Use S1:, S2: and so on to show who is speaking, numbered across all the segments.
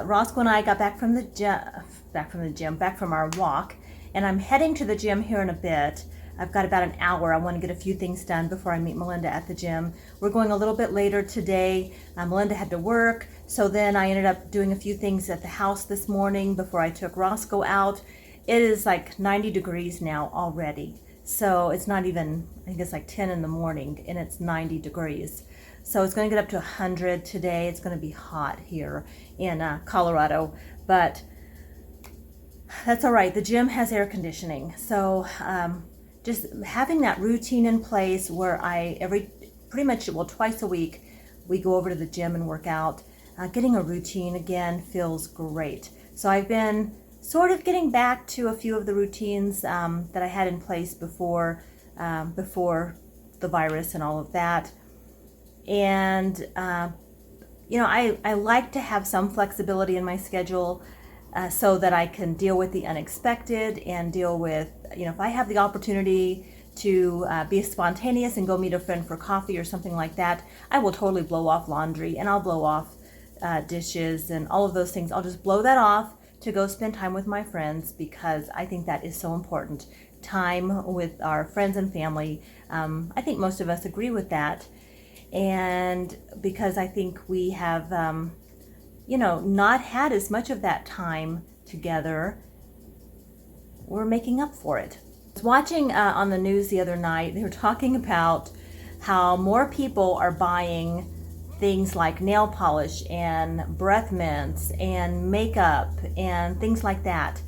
S1: Rosco and I got back from our walk, and I'm heading to the gym here in a bit. I've got about an hour. I want to get a few things done before I meet Melinda at the gym. We're going a little bit later today. Melinda had to work, so then I ended up doing a few things at the house this morning before I took Rosco out. It is like 90 degrees now already. So it's not even, I think it's like 10 in the morning and it's 90 degrees. So it's going to get up to 100 today. It's going to be hot here in Colorado, but that's all right. The gym has air conditioning. So just having that routine in place where twice a week, we go over to the gym and work out. Getting a routine again feels great. So I've been sort of getting back to a few of the routines that I had in place before the virus and all of that. And I like to have some flexibility in my schedule so that I can deal with the unexpected and deal with, if I have the opportunity to be spontaneous and go meet a friend for coffee or something like that, I will totally blow off laundry and I'll blow off dishes and all of those things. I'll just blow that off to go spend time with my friends because I think that is so important. Time with our friends and family. I think most of us agree with that. And because I think we have, not had as much of that time together, we're making up for it. I was watching on the news the other night, they were talking about how more people are buying things like nail polish and breath mints and makeup and things like that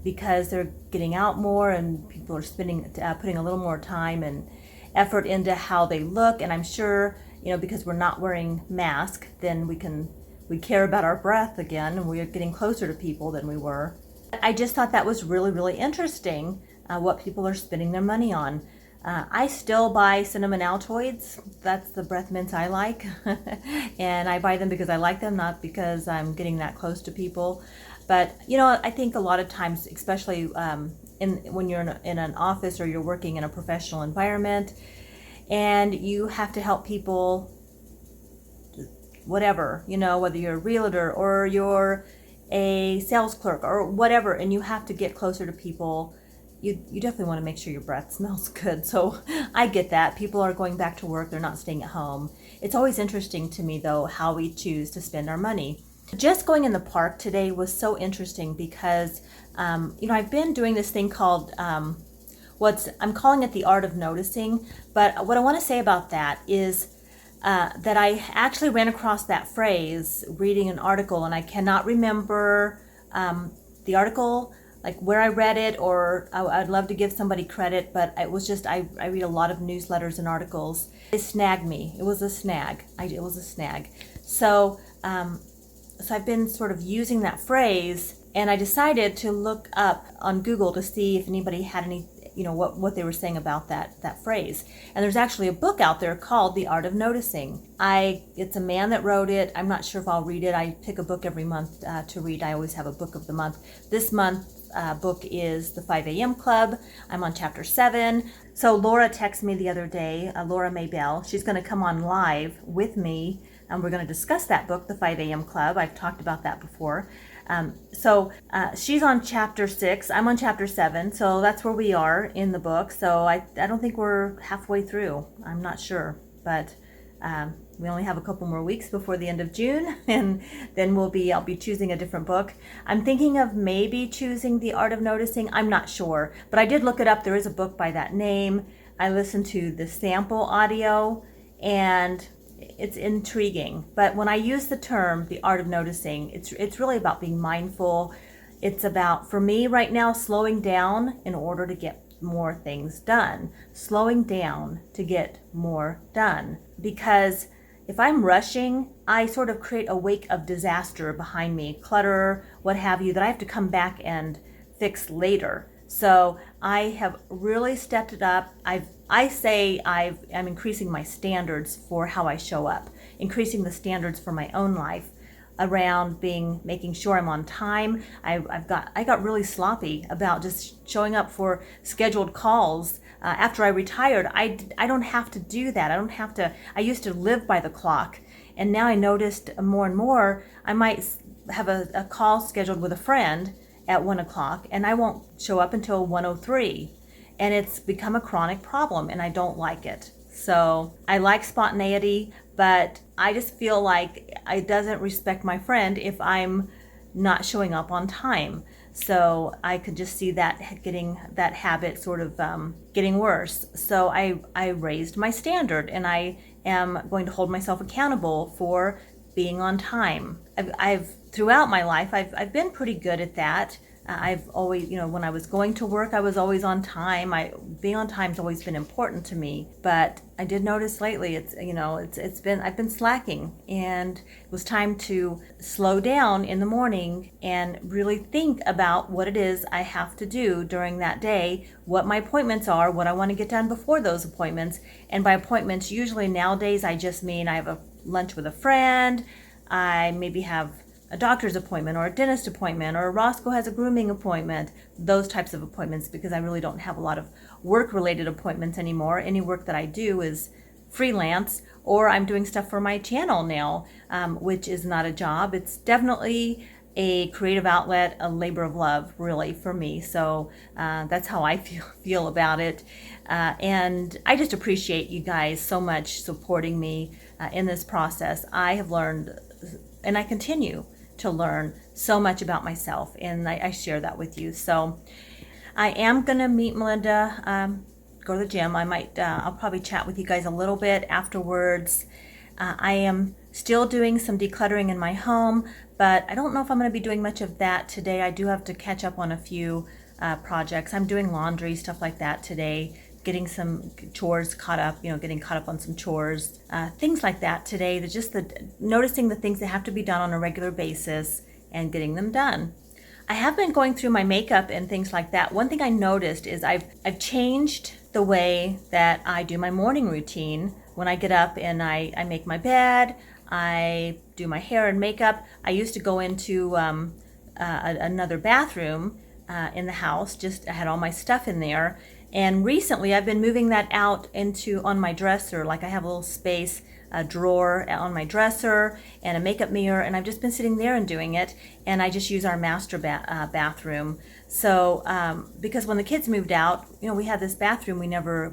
S1: because they're getting out more and people are putting a little more time and effort into how they look. And I'm sure, because we're not wearing masks, then we care about our breath again and we're getting closer to people than we were. I just thought that was really, really interesting what people are spending their money on. I still buy cinnamon Altoids. That's the breath mints I like. And I buy them because I like them, not because I'm getting that close to people. But, I think a lot of times, especially when you're in an office or you're working in a professional environment and you have to help people, whatever, whether you're a realtor or you're a sales clerk or whatever, and you have to get closer to people, you definitely want to make sure your breath smells good. So I get that. People are going back to work. They're not staying at home. It's always interesting to me, though, how we choose to spend our money. Just going in the park today was so interesting because, I've been doing this thing called, I'm calling it the Art of Noticing. But what I want to say about that is that I actually ran across that phrase reading an article, and I cannot remember the article, like where I read it, or I'd love to give somebody credit, but it was just, I read a lot of newsletters and articles. It snagged me. It was a snag. It was a snag. So I've been sort of using that phrase, and I decided to look up on Google to see if anybody had any, what they were saying about that phrase. And there's actually a book out there called The Art of Noticing. It's a man that wrote it. I'm not sure if I'll read it. I pick a book every month to read. I always have a book of the month. This month book is the 5 a.m. Club. I'm on chapter 7. So Laura texted me the other day, Laura Maybell. She's going to come on live with me, and we're going to discuss that book, the 5 a.m. Club. I've talked about that before. So she's on chapter 6. I'm on chapter 7. So that's where we are in the book. So I don't think we're halfway through. I'm not sure, but we only have a couple more weeks before the end of June, and then I'll be choosing a different book. I'm thinking of maybe choosing The Art of Noticing. I'm not sure, but I did look it up. There is a book by that name. I listened to the sample audio, and it's intriguing. But when I use the term The Art of Noticing, it's really about being mindful. It's about, for me right now, slowing down in order to get more things done. Slowing down to get more done. Because if I'm rushing, I sort of create a wake of disaster behind me, clutter, what have you, that I have to come back and fix later. So I have really stepped it up. I'm increasing my standards for how I show up, increasing the standards for my own life around making sure I'm on time. I got really sloppy about just showing up for scheduled calls. After I retired, I don't have to do that. I used to live by the clock, and now I noticed more and more I might have a call scheduled with a friend at 1 o'clock and I won't show up until 1:03. And it's become a chronic problem and I don't like it. So I like spontaneity, but I just feel like it doesn't respect my friend if I'm not showing up on time. So I could just see that habit sort of getting worse. So I raised my standard and I am going to hold myself accountable for being on time. I've throughout my life, I've been pretty good at that. I've always, when I was going to work, I was always on time. Being on time has always been important to me. But I did notice lately, I've been slacking, and it was time to slow down in the morning and really think about what it is I have to do during that day, what my appointments are, what I want to get done before those appointments. And by appointments, usually nowadays, I just mean I have a lunch with a friend. I maybe have a doctor's appointment or a dentist appointment, or Rosco has a grooming appointment, those types of appointments, because I really don't have a lot of work-related appointments anymore. Any work that I do is freelance, or I'm doing stuff for my channel now, which is not a job. It's definitely a creative outlet, a labor of love, really, for me. So that's how I feel about it. And I just appreciate you guys so much supporting me in this process. I have learned, and I continue to learn so much about myself, and I share that with you. So I am gonna meet Melinda, go to the gym. I'll probably chat with you guys a little bit afterwards. I am still doing some decluttering in my home, but I don't know if I'm gonna be doing much of that today. I do have to catch up on a few projects. I'm doing laundry, stuff like that today, getting some chores caught up, getting caught up on some chores, things like that today. Noticing the things that have to be done on a regular basis and getting them done. I have been going through my makeup and things like that. One thing I noticed is I've changed the way that I do my morning routine. When I get up and I make my bed, I do my hair and makeup. I used to go into another bathroom in the house. I had all my stuff in there. And recently I've been moving that out on my dresser. Like I have a little space, a drawer on my dresser and a makeup mirror, and I've just been sitting there and doing it. And I just use our master bathroom. So because when the kids moved out, we had this bathroom. We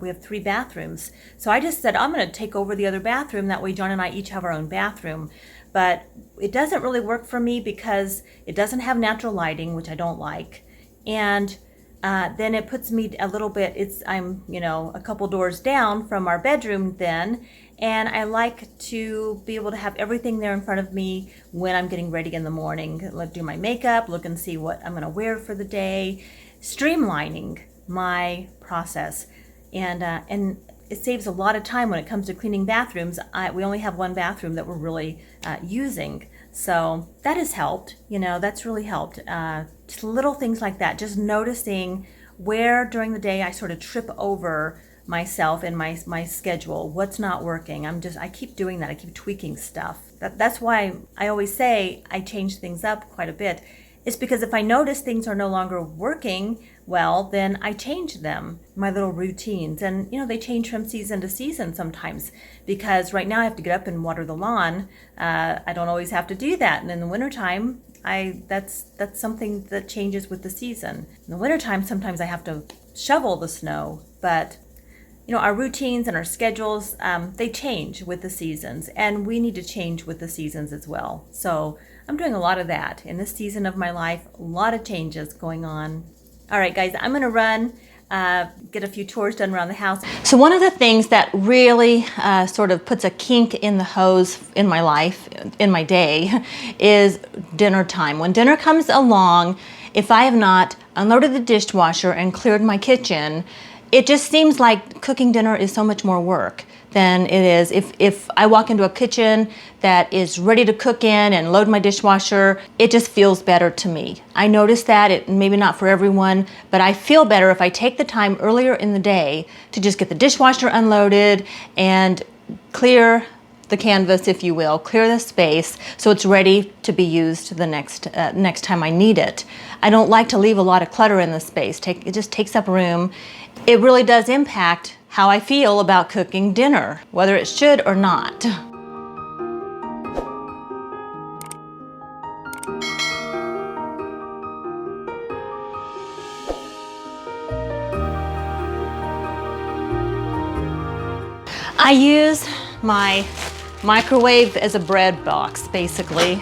S1: have 3 bathrooms. So I just said, I'm going to take over the other bathroom. That way John and I each have our own bathroom. But it doesn't really work for me because it doesn't have natural lighting, which I don't like. And then it puts me a little bit, I'm a couple doors down from our bedroom then, and I like to be able to have everything there in front of me when I'm getting ready in the morning. Do my makeup, look and see what I'm going to wear for the day, streamlining my process. And it saves a lot of time when it comes to cleaning bathrooms. We only have one bathroom that we're really using. So that has helped, that's really helped. Just little things like that, just noticing where during the day I sort of trip over myself and my schedule, what's not working. I keep doing that. I keep tweaking stuff. That's why I always say I change things up quite a bit. It's because if I notice things are no longer working well, then I change them, my little routines. And, they change from season to season sometimes, because right now I have to get up and water the lawn. I don't always have to do that. And in the wintertime, that's something that changes with the season. In the wintertime, sometimes I have to shovel the snow, but our routines and our schedules, they change with the seasons, and we need to change with the seasons as well. So I'm doing a lot of that in this season of my life, a lot of changes going on. All right, guys, I'm gonna run, get a few chores done around the house. So one of the things that really sort of puts a kink in the hose in my life, in my day, is dinner time. When dinner comes along, if I have not unloaded the dishwasher and cleared my kitchen, it just seems like cooking dinner is so much more work than it is if I walk into a kitchen that is ready to cook in and load my dishwasher. It just feels better to me. I notice that, it maybe not for everyone, but I feel better if I take the time earlier in the day to just get the dishwasher unloaded and clear the canvas, if you will, clear the space so it's ready to be used the next time I need it. I don't like to leave a lot of clutter in the space. It just takes up room. It really does impact how I feel about cooking dinner, whether it should or not. I use my microwave as a bread box, basically.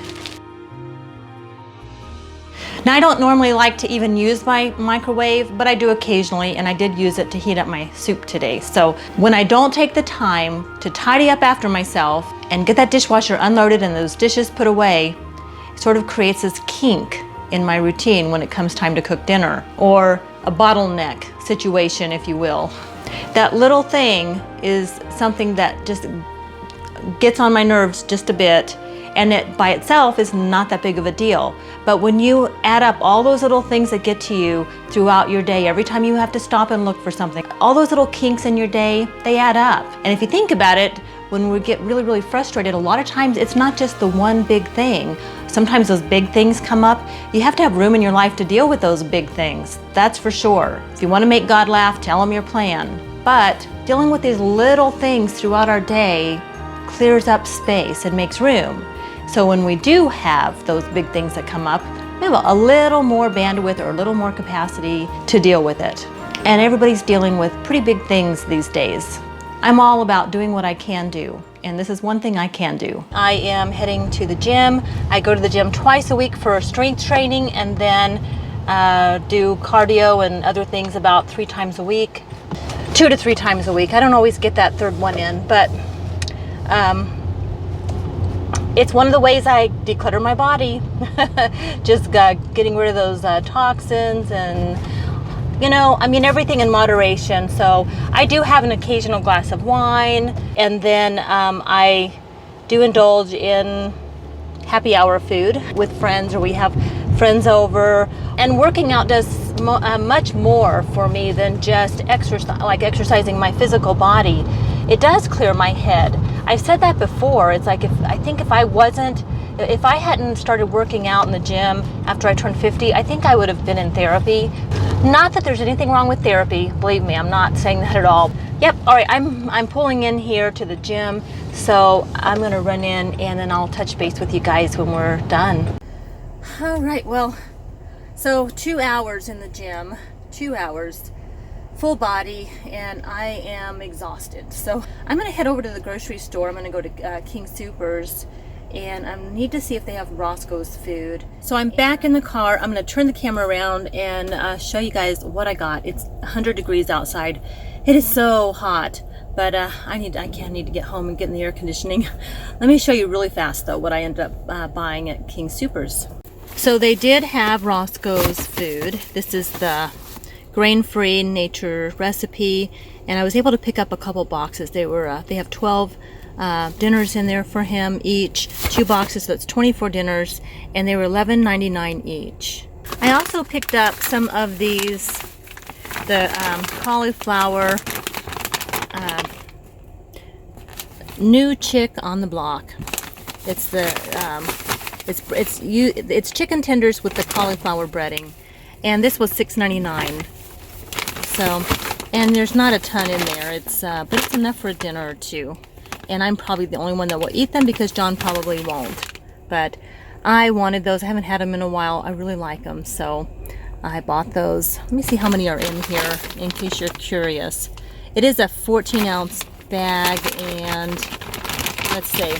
S1: Now, I don't normally like to even use my microwave, but I do occasionally, and I did use it to heat up my soup today. So when I don't take the time to tidy up after myself and get that dishwasher unloaded and those dishes put away, it sort of creates this kink in my routine when it comes time to cook dinner, or a bottleneck situation, if you will. That little thing is something that just gets on my nerves just a bit, and it by itself is not that big of a deal. But when you add up all those little things that get to you throughout your day, every time you have to stop and look for something, all those little kinks in your day, they add up. And if you think about it, when we get really, really frustrated, a lot of times it's not just the one big thing. Sometimes those big things come up. You have to have room in your life to deal with those big things, that's for sure. If you want to make God laugh, tell him your plan. But dealing with these little things throughout our day clears up space and makes room. So when we do have those big things that come up, we have a little more bandwidth or a little more capacity to deal with it. And everybody's dealing with pretty big things these days. I'm all about doing what I can do, and this is one thing I can do. I am heading to the gym. I go to the gym twice a week for strength training, and then do cardio and other things about 3 times a week. 2 to 3 times a week. I don't always get that third one in, but it's one of the ways I declutter my body. Just getting rid of those toxins and, you know, I mean, everything in moderation. So I do have an occasional glass of wine, and then I do indulge in happy hour food with friends, or we have friends over. And working out does much more for me than just exercising my physical body. It does clear my head. I've said that before. It's like, if I hadn't started working out in the gym after I turned 50, I think I would have been in therapy. Not that there's anything wrong with therapy. Believe me, I'm not saying that at all. Yep, all right, I'm pulling in here to the gym, so I'm gonna run in and then I'll touch base with you guys when we're done. All right, well, so 2 hours in the gym, 2 hours, full body, and I am exhausted. So I'm gonna head over to the grocery store. I'm gonna go to King Soopers, and I need to see if they have Rosco's food. So I'm back in the car. I'm gonna turn the camera around and show you guys what I got. It's 100 degrees outside. It is so hot, but I need to get home and get in the air conditioning. Let me show you really fast though what I ended up buying at King Soopers. So they did have Rosco's food. This is the grain-free nature recipe, and I was able to pick up a couple boxes. They have 12 dinners in there for him each, 2 boxes, so it's 24 dinners, and they were $11.99 each. I also picked up some of these, the cauliflower new chick on the block. It's the it's chicken tenders with the cauliflower breading, and this was $6.99. So, and there's not a ton in there. But it's enough for a dinner or two. And I'm probably the only one that will eat them because John probably won't. But I wanted those. I haven't had them in a while. I really like them, so I bought those. Let me see how many are in here in case you're curious. It is a 14-ounce bag, and let's see,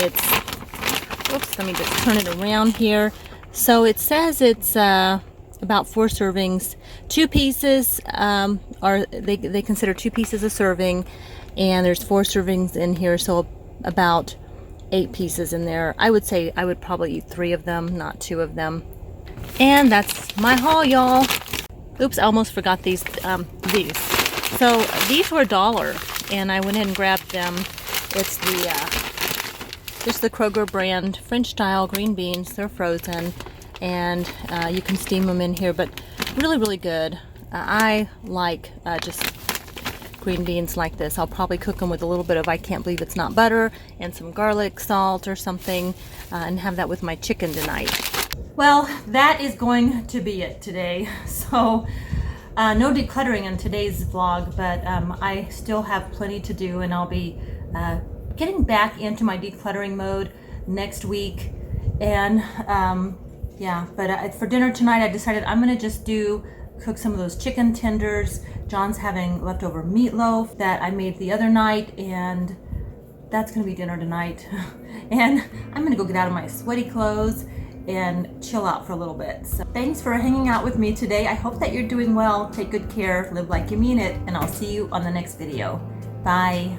S1: oops, let me just turn it around here. So it says it's about 4 servings. 2 pieces they consider 2 pieces a serving, and there's 4 servings in here, so about 8 pieces in there. I would say I would probably eat 3 of them, not 2 of them. And that's my haul, y'all. Oops, I almost forgot these. So these were $1, and I went ahead and grabbed them. It's just the Kroger brand French style green beans. They're frozen, and you can steam them in here, but really, really good. I like just green beans like this. I'll probably cook them with a little bit of I can't believe it's not butter and some garlic salt or something, and have that with my chicken tonight. Well, that is going to be it today. So no decluttering in today's vlog, but I still have plenty to do, and I'll be getting back into my decluttering mode next week. And yeah, but for dinner tonight I decided I'm gonna just do cook some of those chicken tenders. John's having leftover meatloaf that I made the other night, and that's gonna be dinner tonight. And I'm gonna go get out of my sweaty clothes and chill out for a little bit. So thanks for hanging out with me today. I hope that you're doing well. Take good care, live like you mean it, and I'll see you on the next video. Bye.